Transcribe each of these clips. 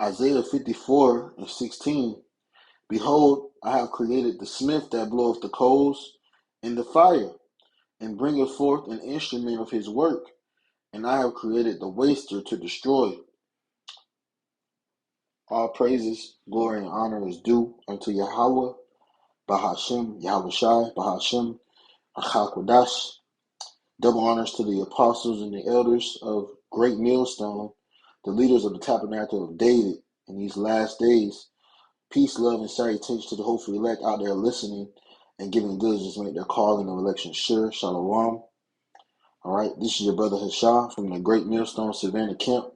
Isaiah 54:16. Behold, I have created the smith that bloweth the coals in the fire, and bringeth forth an instrument of his work. And I have created the waster to destroy. All praises, glory, and honor is due unto Yahweh, Bahashem, Yahweh Shai, Bahashem, Achakodash. Double honors to the apostles and the elders of Great Millstone, the leaders of the tabernacle of David in these last days. Peace, love, and salutations to the hopeful elect out there listening and giving diligence to make their calling of election sure. Shalom. All right, this is your brother Hashah from the Great Millstone Savannah Camp,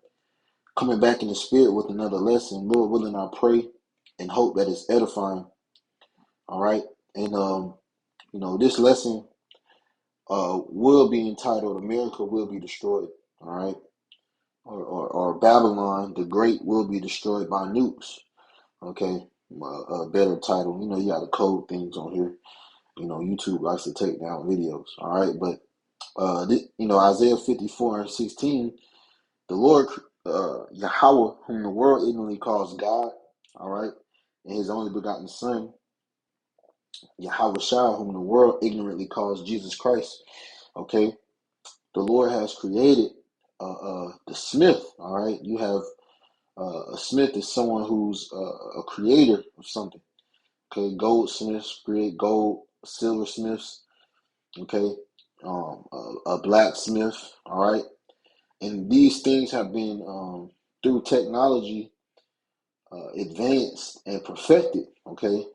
coming back in the spirit with another lesson. Lord willing, I pray and hope that it's edifying. All right, and this lesson will be entitled "America Will Be Destroyed." All right, or Babylon the Great will be destroyed by nukes. Okay, a better title. You got to code things on here. YouTube likes to take down videos. All right, but Isaiah 54:16, the Lord, Yahweh, whom the world ignorantly calls God, all right, and his only begotten Son, Yahweh Shai, whom the world ignorantly calls Jesus Christ, okay, the Lord has created the smith, all right. You have a smith is someone who's a creator of something, okay. Goldsmiths create gold, silversmiths, okay, a blacksmith, all right. And these things have been, through technology, advanced and perfected, okay?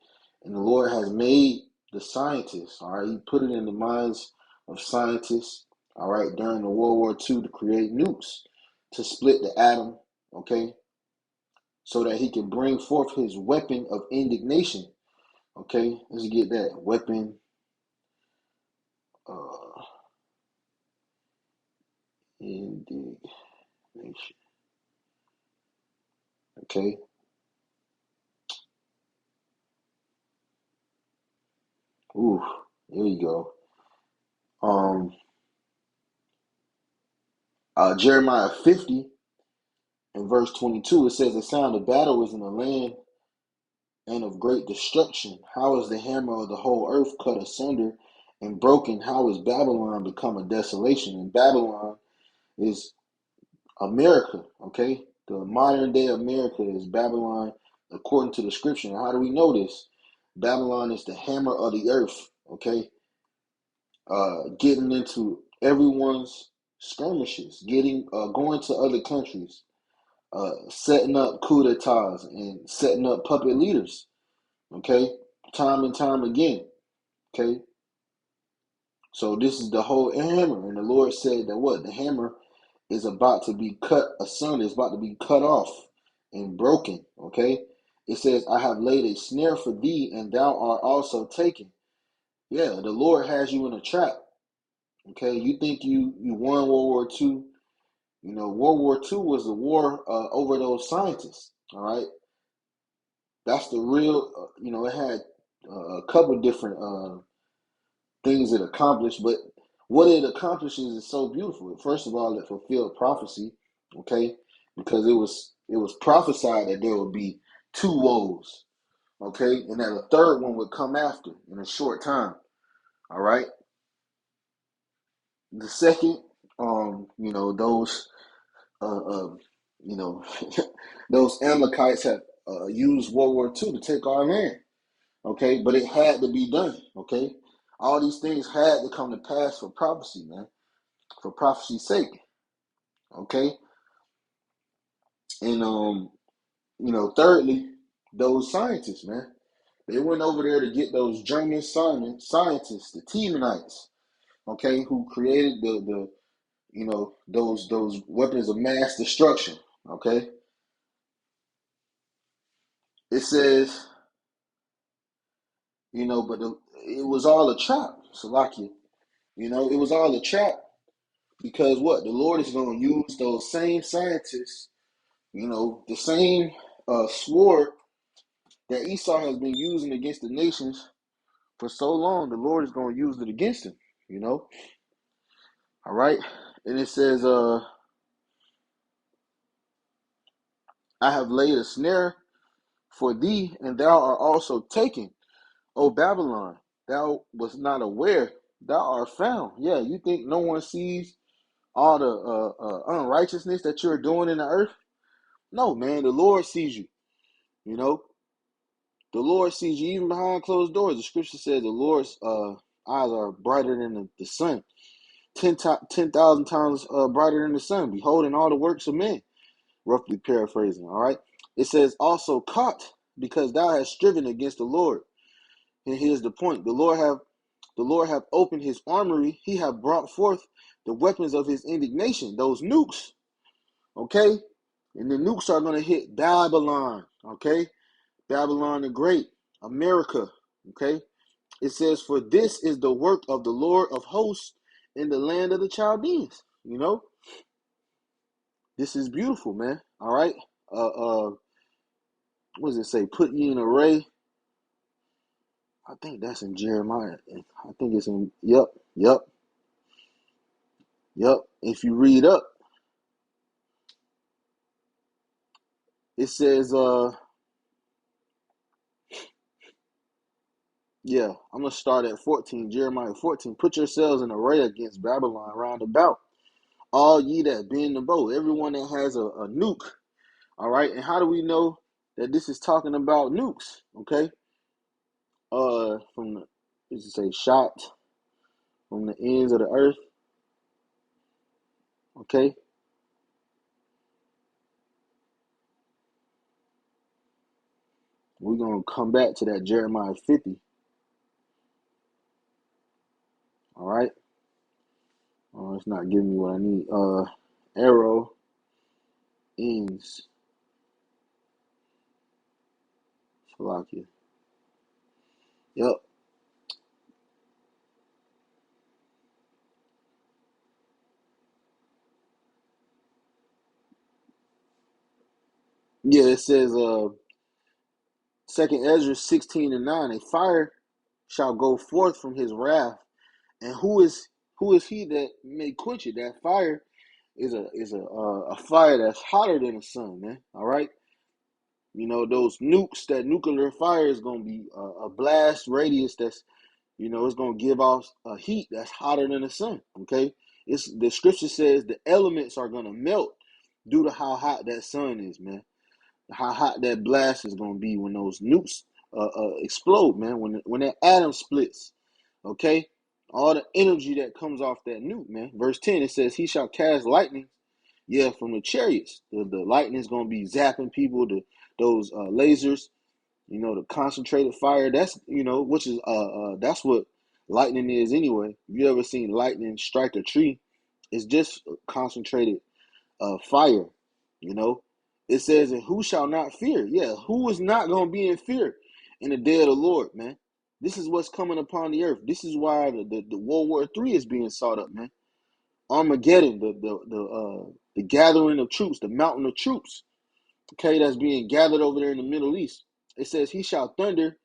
And the Lord has made the scientists, all right? He put it in the minds of scientists, all right, during the World War II to create nukes, to split the atom, okay? So that he can bring forth his weapon of indignation, okay? Let's get that weapon, indignation, okay? Ooh, there you go. Jeremiah 50 and verse 22, it says, the sound of battle is in the land and of great destruction. How is the hammer of the whole earth cut asunder and broken? How is Babylon become a desolation? And Babylon is America, okay? The modern day America is Babylon according to the scripture. And how do we know this? Babylon is the hammer of the earth, okay? Getting into everyone's skirmishes, going to other countries, setting up coup d'etats and setting up puppet leaders, okay, time and time again, okay. So this is the whole hammer, and the Lord said that what? The hammer is about to be cut asunder, it's about to be cut off and broken, okay. It says, I have laid a snare for thee, and thou art also taken. Yeah, the Lord has you in a trap, okay. You think you won World War II. World War II was a war over those scientists, all right. That's the real, it had a couple different things it accomplished, but what it accomplishes is so beautiful. First of all, it fulfilled prophecy, okay, because it was prophesied that there would be two woes, okay, and that a third one would come after in a short time, all right. The second, those, you know, those Amalekites have used World War II to take our land. Okay, but it had to be done. Okay, all these things had to come to pass for prophecy, man, for prophecy's sake. Okay, and thirdly, those scientists, man, they went over there to get those German scientists, the Temanites, okay, who created the those weapons of mass destruction. Okay, it says, it was all a trap, Salakia. It was all a trap. Because what? The Lord is going to use those same scientists, the same sword that Esau has been using against the nations for so long. The Lord is going to use it against him, All right. And it says, I have laid a snare for thee, and thou art also taken. O Babylon, thou was not aware, thou art found. Yeah, you think no one sees all the unrighteousness that you're doing in the earth? No, man, the Lord sees you. You know, the Lord sees you even behind closed doors. The scripture says the Lord's eyes are brighter than the sun, 10,000 times brighter than the sun, beholding all the works of men. Roughly paraphrasing, all right? It says, also caught, because thou hast striven against the Lord. And here's the point. The Lord have opened his armory. He have brought forth the weapons of his indignation, those nukes, okay? And the nukes are going to hit Babylon, okay? Babylon the Great, America, okay? It says, for this is the work of the Lord of hosts in the land of the Chaldeans. You know, this is beautiful, man. All right. What does it say? Put ye in array. I think that's in Jeremiah. I think it's in, yep. If you read up, it says, yeah, I'm going to start at 14, Jeremiah 14. Put yourselves in array against Babylon round about. All ye that be in the boat, everyone that has a nuke. All right. And how do we know that this is talking about nukes? Okay. From the, does it say shot from the ends of the earth? Okay. We're going to come back to that Jeremiah 50. All right. It's not giving me what I need. Arrow ends. Slovakia. Yep. Yeah, it says, 2nd Ezra 16:9, a fire shall go forth from his wrath, and who is he that may quench it? That fire is a fire that's hotter than the sun, man. All right. You know, those nukes, that nuclear fire is going to be a blast radius that's, it's going to give off a heat that's hotter than the sun. Okay. The scripture says the elements are going to melt due to how hot that sun is, man. How hot that blast is going to be when those nukes explode, man. When that atom splits, okay. All the energy that comes off that nuke, man. Verse 10, it says, he shall cast lightning. Yeah, from the chariots. The lightning is going to be zapping people, those lasers, the concentrated fire. That's, which is, that's what lightning is anyway. If you ever seen lightning strike a tree, it's just concentrated fire, you know. It says, and who shall not fear? Yeah, who is not going to be in fear in the day of the Lord, man? This is what's coming upon the earth. This is why the World War III is being sought up, man. Armageddon, the gathering of troops, the mountain of troops, okay, that's being gathered over there in the Middle East. It says, he shall thunder,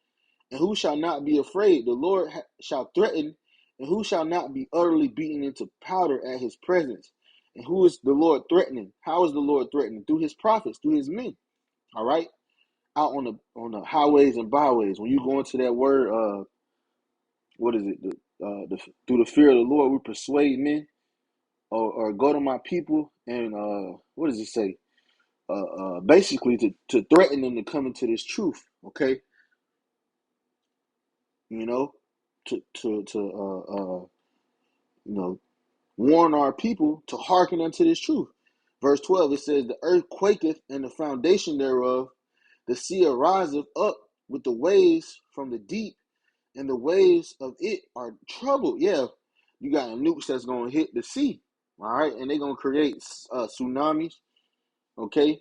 and who shall not be afraid? The Lord shall threaten, and who shall not be utterly beaten into powder at his presence? And who is the Lord threatening? How is the Lord threatening? Through his prophets, through his men. All right, out on the highways and byways. When you go into that word, what is it? Through the fear of the Lord, we persuade men, or go to my people, and what does it say? Basically to threaten them to come into this truth. Okay, you know, to warn our people to hearken unto this truth. Verse 12, it says, the earth quaketh, and the foundation thereof, the sea ariseth up with the waves from the deep, and the waves of it are troubled. Yeah, you got nukes that's going to hit the sea, all right, and they're going to create tsunamis, okay.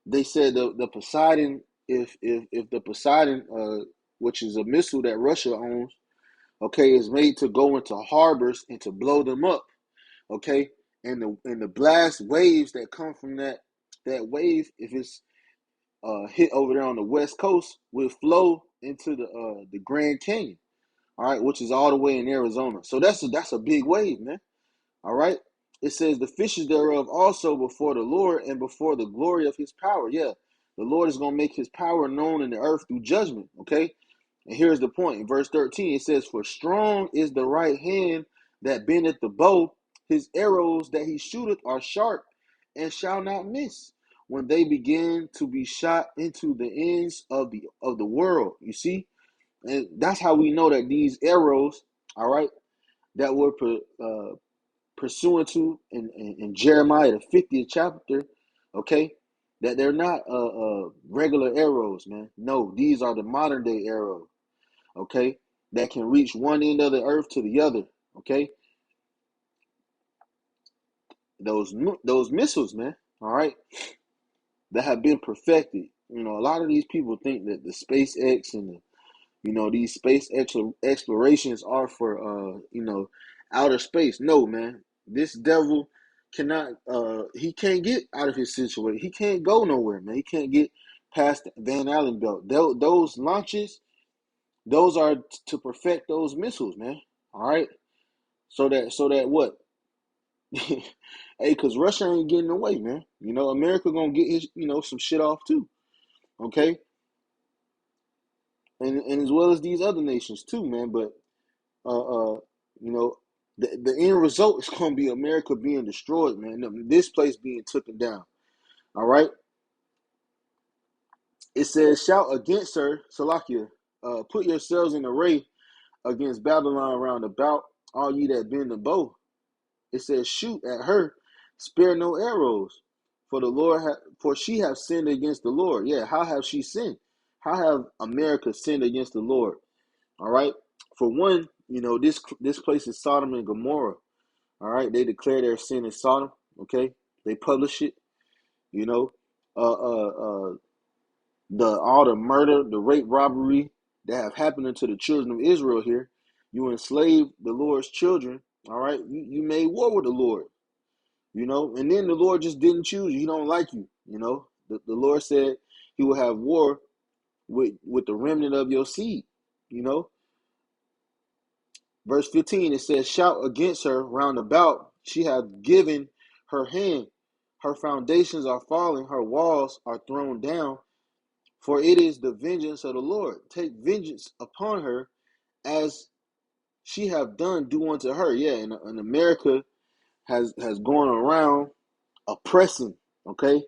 They said the Poseidon, if the Poseidon, which is a missile that Russia owns, okay, is made to go into harbors and to blow them up, okay, and the blast waves that come from that wave, if it's hit over there on the west coast, will flow into the Grand Canyon, all right, which is all the way in Arizona. So that's a big wave, man. All right. It says the fishes thereof also before the Lord and before the glory of his power. Yeah. The Lord is going to make his power known in the earth through judgment, okay? And here's the point. In verse 13, it says, for strong is the right hand that bendeth the bow. His arrows that he shooteth are sharp and shall not miss when they begin to be shot into the ends of the world. You see? And that's how we know that these arrows, all right, that were pursuant to in Jeremiah, the 50th chapter, okay, that they're not regular arrows, man. No, these are the modern day arrows, okay, that can reach one end of the earth to the other, okay. Those missiles, man, all right, that have been perfected. You know, a lot of these people think that the SpaceX and these space explorations are for outer space. No, man. This devil cannot he can't get out of his situation. He can't go nowhere, man. He can't get past the Van Allen belt. Those launches, those are to perfect those missiles, man. All right. So that what? Hey, because Russia ain't getting away, man. America gonna get his, some shit off too. Okay. And as well as these other nations too, man. But uh, uh, you know, the end result is going to be America being destroyed, man. This place being taken down. All right. It says, shout against her, Salakia. Put yourselves in array against Babylon round about, all ye that bend the bow. It says, shoot at her, spare no arrows, for the Lord, for she have sinned against the Lord. Yeah, how have she sinned? How have America sinned against the Lord? All right. For one, this place is Sodom and Gomorrah. All right. They declare their sin in Sodom. Okay. They publish it. You know, uh, uh, uh, all the murder, the rape, robbery that have happened unto the children of Israel here. You enslaved the Lord's children. All right. You made war with the Lord. And then the Lord just didn't choose you. He don't like you. The Lord said he will have war with the remnant of your seed. Verse 15, it says, shout against her round about. She hath given her hand. Her foundations are falling. Her walls are thrown down. For it is the vengeance of the Lord. Take vengeance upon her as she have done, do unto her. Yeah, and America has gone around oppressing. Okay.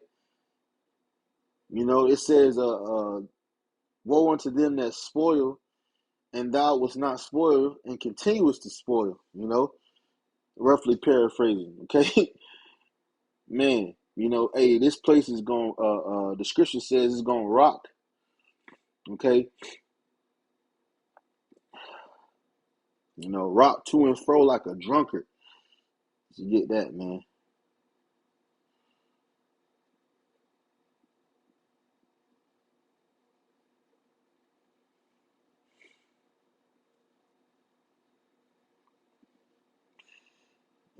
It says, woe unto them that spoil, and thou wast not spoiled, and continuest to spoil. Roughly paraphrasing, okay? Man, hey, this place is going the scripture says it's gonna rock. Okay. Rock to and fro like a drunkard. You get that, man.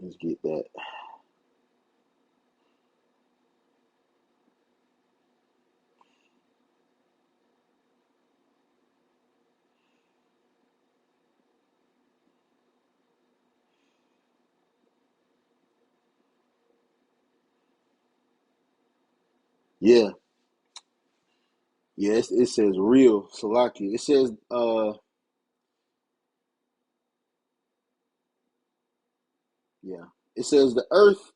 Let's get that. Yeah. Yeah, it says real Salaki. It says yeah. It says the earth,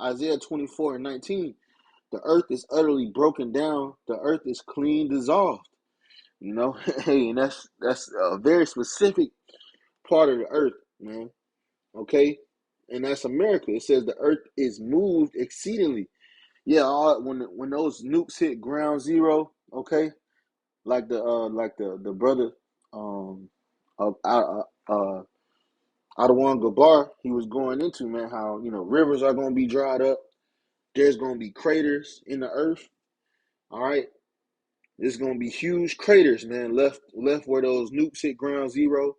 Isaiah 24:19, the earth is utterly broken down, the earth is clean dissolved. Hey, and that's a very specific part of the earth, man. Okay, and that's America. It says the earth is moved exceedingly. Yeah, when those nukes hit ground zero, okay, like the brother of Adawan Gabar, he was going into, man, how rivers are going to be dried up. There's going to be craters in the earth. All right, there's going to be huge craters, man, left where those nukes hit ground zero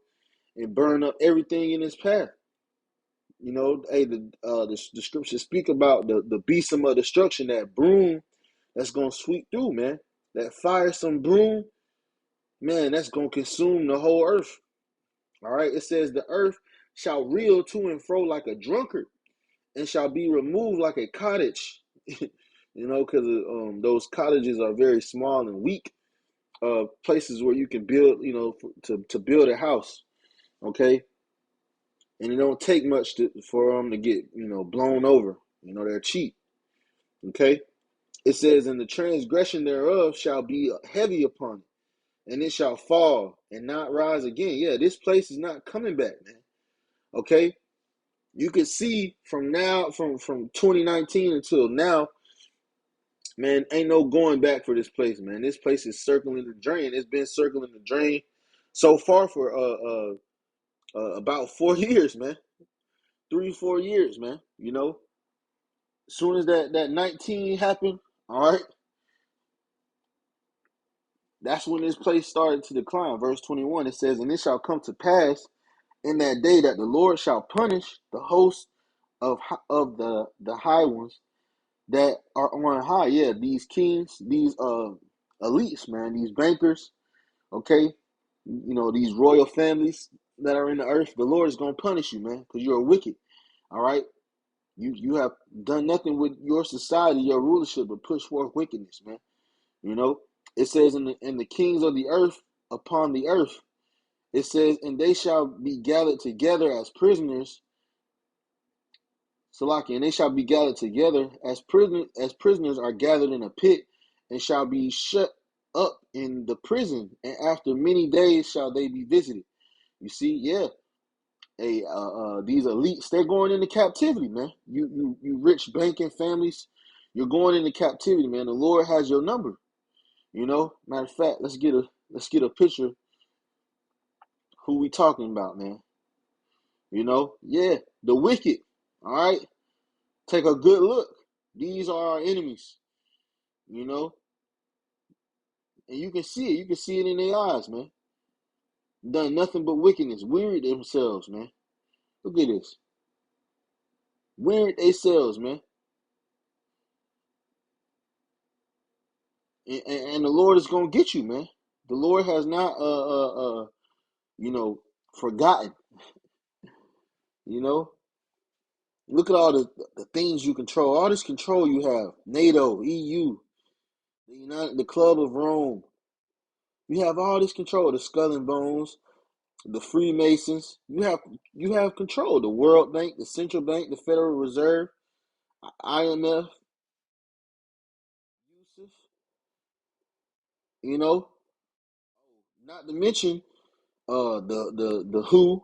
and burn up everything in its path. Hey, the scriptures speak about the besom of destruction, that broom that's gonna sweep through, man. That firesome broom, man, that's gonna consume the whole earth. All right, it says the earth shall reel to and fro like a drunkard, and shall be removed like a cottage. because those cottages are very small and weak places where you can build, to build a house, okay? And it don't take much for them to get, blown over. They're cheap, okay? It says, and the transgression thereof shall be heavy upon it, and it shall fall and not rise again. Yeah, this place is not coming back, man. Okay? You can see from 2019 until now, man, ain't no going back for this place, man. This place is circling the drain. It's been circling the drain so far for about 4 years, man. 3-4 years, man. As soon as that 19 happened, all right, that's when this place started to decline. Verse 21, it says, and it shall come to pass in that day that the Lord shall punish the host of the high ones that are on high. Yeah, these kings, these elites, man, these bankers, okay, these royal families that are in the earth. The Lord is gonna punish you, man, because you're wicked. All right, you have done nothing with your society, your rulership, but push forth wickedness, man. It says in the kings of the earth upon the earth. It says, and they shall be gathered together as prisoners. Salaki, and they shall be gathered together as prisoners are gathered in a pit, and shall be shut up in the prison, and after many days shall they be visited. You see, yeah, these elites, they're going into captivity, man. You rich banking families, you're going into captivity, man. The Lord has your number. Matter of fact, let's get a picture. Who we talking about, man? Yeah, the wicked. All right, take a good look. These are our enemies. And you can see it. You can see it in their eyes, man. Done nothing but wickedness. Wearied themselves, man. Look at this. Wearied themselves, man. And the Lord is gonna get you, man. The Lord has not forgotten. You know, Look at all the things you control. All this control you have. NATO, EU, the Club of Rome. You have all this control. The Skull and Bones, the Freemasons. You have control. The World Bank, the Central Bank, the Federal Reserve, IMF, Yusuf. You know, not to mention the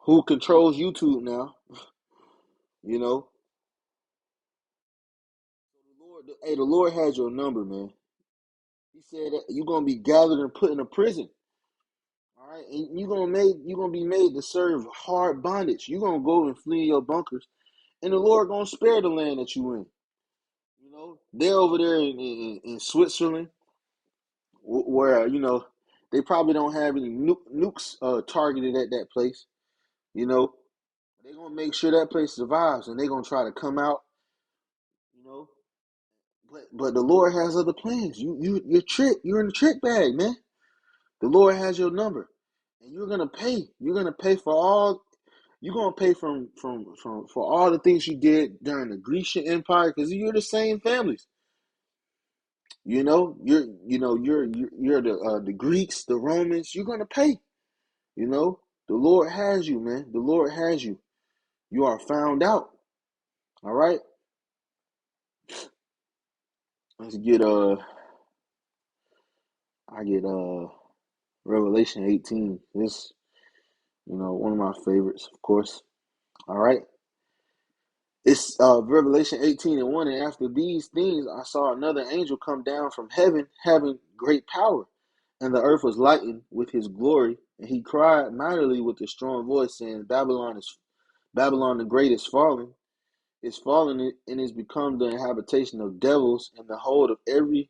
who controls YouTube now. You know, the Lord has your number, man. He said that you're gonna be gathered and put in a prison. All right, and you're gonna be made to serve hard bondage. You're gonna go and flee in your bunkers, and the Lord gonna spare the land that you in. They're over there in Switzerland, where they probably don't have any nukes targeted at that place. You know, they're gonna make sure that place survives, and they're gonna try to come out. You know, but the Lord has other plans. You're in the trick bag, man. The Lord has your number, and you're gonna pay. You're gonna pay for all. You're gonna pay from for all the things you did during the Grecian Empire, because you're the same families. You're the Greeks, the Romans. You're gonna pay. The Lord has you, man. The Lord has you. You are found out. All right. Let's get I get Revelation 18. This one of my favorites, of course. All right. It's Revelation 18:1. And after these things, I saw another angel come down from heaven, having great power, and the earth was lightened with his glory. And he cried mightily with a strong voice, saying, Babylon the great is fallen, and is become the habitation of devils, and the hold of every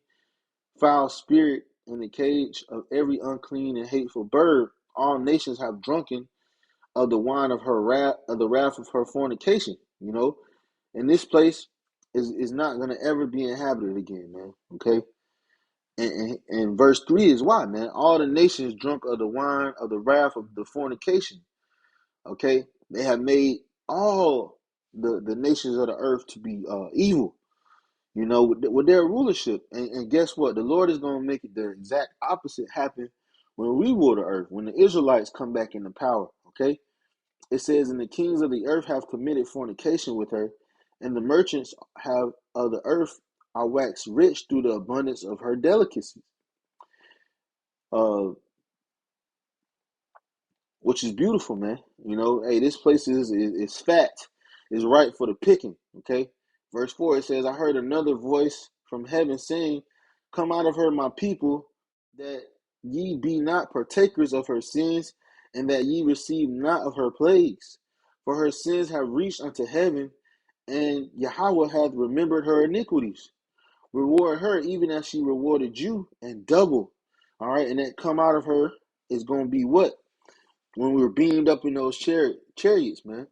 foul spirit, and the cage of every unclean and hateful bird. All nations have drunken of the wine of her wrath, of the wrath of her fornication. And this place is not going to ever be inhabited again, man. Okay. And verse 3 is why, man. All the nations drunk of the wine of the wrath of the fornication. Okay. They have made all the nations of the earth to be evil, with their rulership. And guess what? The Lord is going to make it the exact opposite happen when we rule the earth, when the Israelites come back into power. Okay? It says, and the kings of the earth have committed fornication with her, and the merchants have of the earth are waxed rich through the abundance of her delicacies. Which is beautiful, man. Hey, this place is fat, is right for the picking. Okay, verse 4, it says, I heard another voice from heaven saying, come out of her, my people, that ye be not partakers of her sins, and that ye receive not of her plagues, for her sins have reached unto heaven, and Yahweh hath remembered her iniquities. Reward her even as she rewarded you, and double. All right, and that come out of her is going to be what? When we were beamed up in those chariots, man.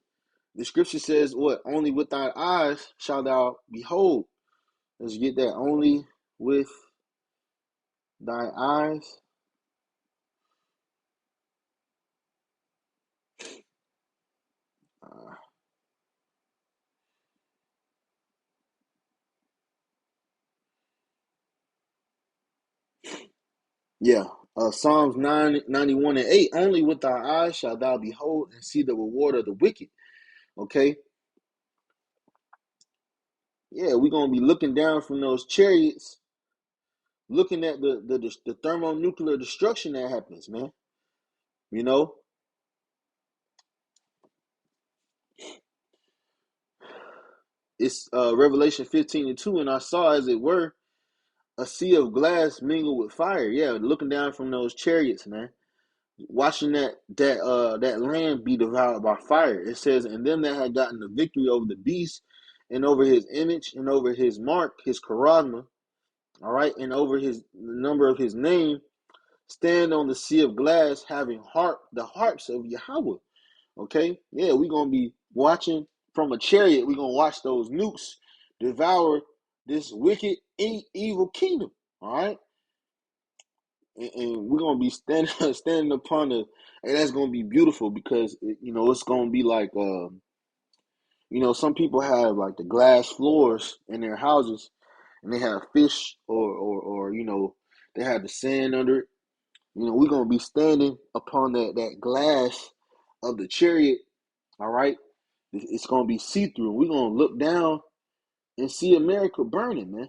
The scripture says, what? Only with thy eyes shalt thou behold. Let's get that. Only with thy eyes. Yeah. Psalms 91 and 8. Only with thy eyes shalt thou behold and see the reward of the wicked. Okay? Yeah, we're going to be looking down from those chariots, looking at the thermonuclear destruction that happens, man. It's Revelation 15 and 2, and I saw, as it were, a sea of glass mingled with fire. Yeah, looking down from those chariots, man. Watching that land be devoured by fire. It says, and them that had gotten the victory over the beast, and over his image, and over his mark, his charisma, all right, and over the number of his name, stand on the sea of glass, having the harps of Yahweh. Okay, yeah, we're gonna be watching from a chariot. We're gonna watch those nukes devour this wicked, evil kingdom. All right, and we're gonna be standing upon the, and that's gonna be beautiful because it's gonna be like some people have like the glass floors in their houses, and they have fish or they have the sand under it. We're gonna be standing upon that glass of the chariot. All right, it's gonna be see through. We're gonna look down and see America burning, man.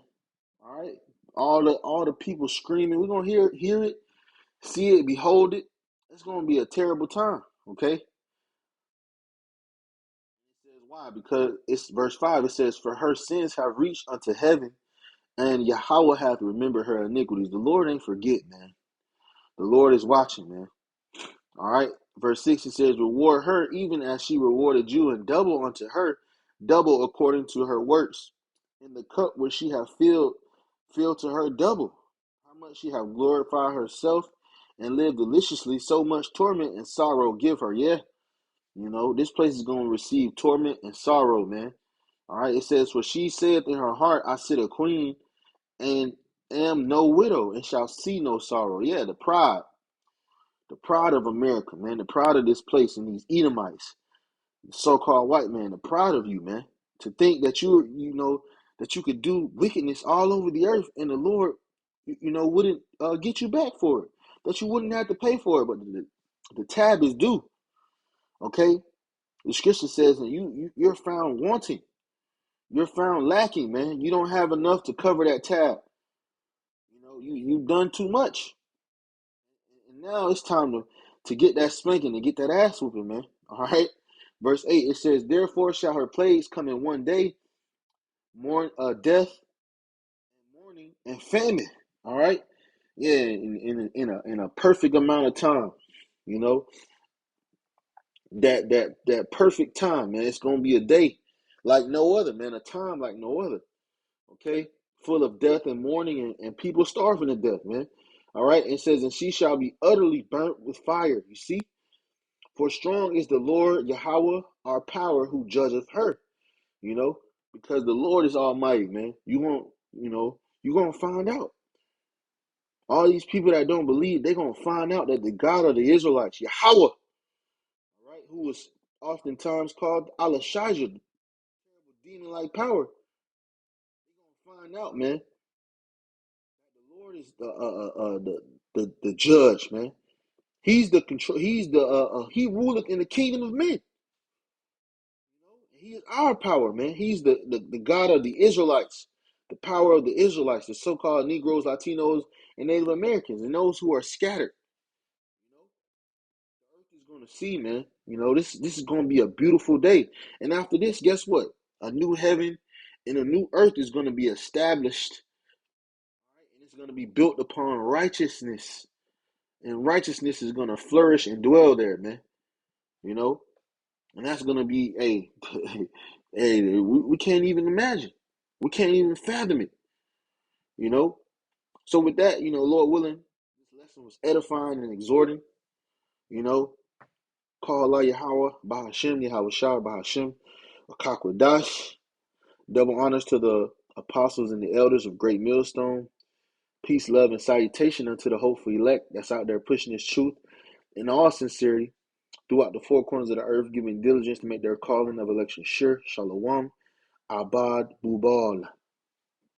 All right, all the people screaming. We're gonna hear it, see it, behold it. It's gonna be a terrible time. Okay. It says why? Because it's verse 5. It says, "For her sins have reached unto heaven, and Yahweh hath remembered her iniquities." The Lord ain't forget, man. The Lord is watching, man. All right. Verse 6, it says, reward her even as she rewarded you, and double unto her, double according to her works. In the cup which she hath filled, fill to her double. How much she hath glorified herself and lived deliciously, so much torment and sorrow give her. Yeah. This place is going to receive torment and sorrow, man. All right. It says, for she saith in her heart, I sit a queen and am no widow and shall see no sorrow. Yeah, the pride. The pride of America, man. The pride of this place and these Edomites, the so-called white man. The pride of you, man. To think that that you could do wickedness all over the earth, and the Lord, wouldn't get you back for it. That you wouldn't have to pay for it, but the tab is due. Okay, the scripture says that you're found wanting. You're found lacking, man. You don't have enough to cover that tab. You've done too much. And now it's time to get that spanking and get that ass whooping, man. All right. Verse 8, it says, therefore shall her plagues come in one day, death, and mourning, and famine. All right. Yeah, in a perfect amount of time. You know, that perfect time, man. It's gonna be a day like no other, man. A time like no other. Okay? Full of death and mourning and people starving to death, man. All right. It says, and she shall be utterly burnt with fire. You see? For strong is the Lord Yahweh, our power, who judgeth her. Because the Lord is almighty, man. You're gonna find out. All these people that don't believe, they're gonna find out that the God of the Israelites, Yahweh, right, who was oftentimes called Alashijah, demon-like power. They're gonna find out, man. The Lord is the judge, man. He's the control. He ruleth in the kingdom of men. He is our power, man. He's the God of the Israelites, the power of the Israelites, the so-called Negroes, Latinos, and Native Americans, and those who are scattered. You know, the earth is going to see, man. This is going to be a beautiful day. And after this, guess what? A new heaven and a new earth is going to be established, right? And it's going to be built upon righteousness, and righteousness is going to flourish and dwell there, man. You know, and that's going to be we can't even imagine. We can't even fathom it, you know? So with that, Lord willing, this lesson was edifying and exhorting, you know? Call Allah Yahweh, Bahashem, Yahweh Shah, Bahashem, Akakwadash. Double honors to the apostles and the elders of Great Millstone. Peace, love, and salutation unto the hopeful elect that's out there pushing this truth in all sincerity throughout the four corners of the earth, giving diligence to make their calling of election sure. Shalom. Abad Bubal.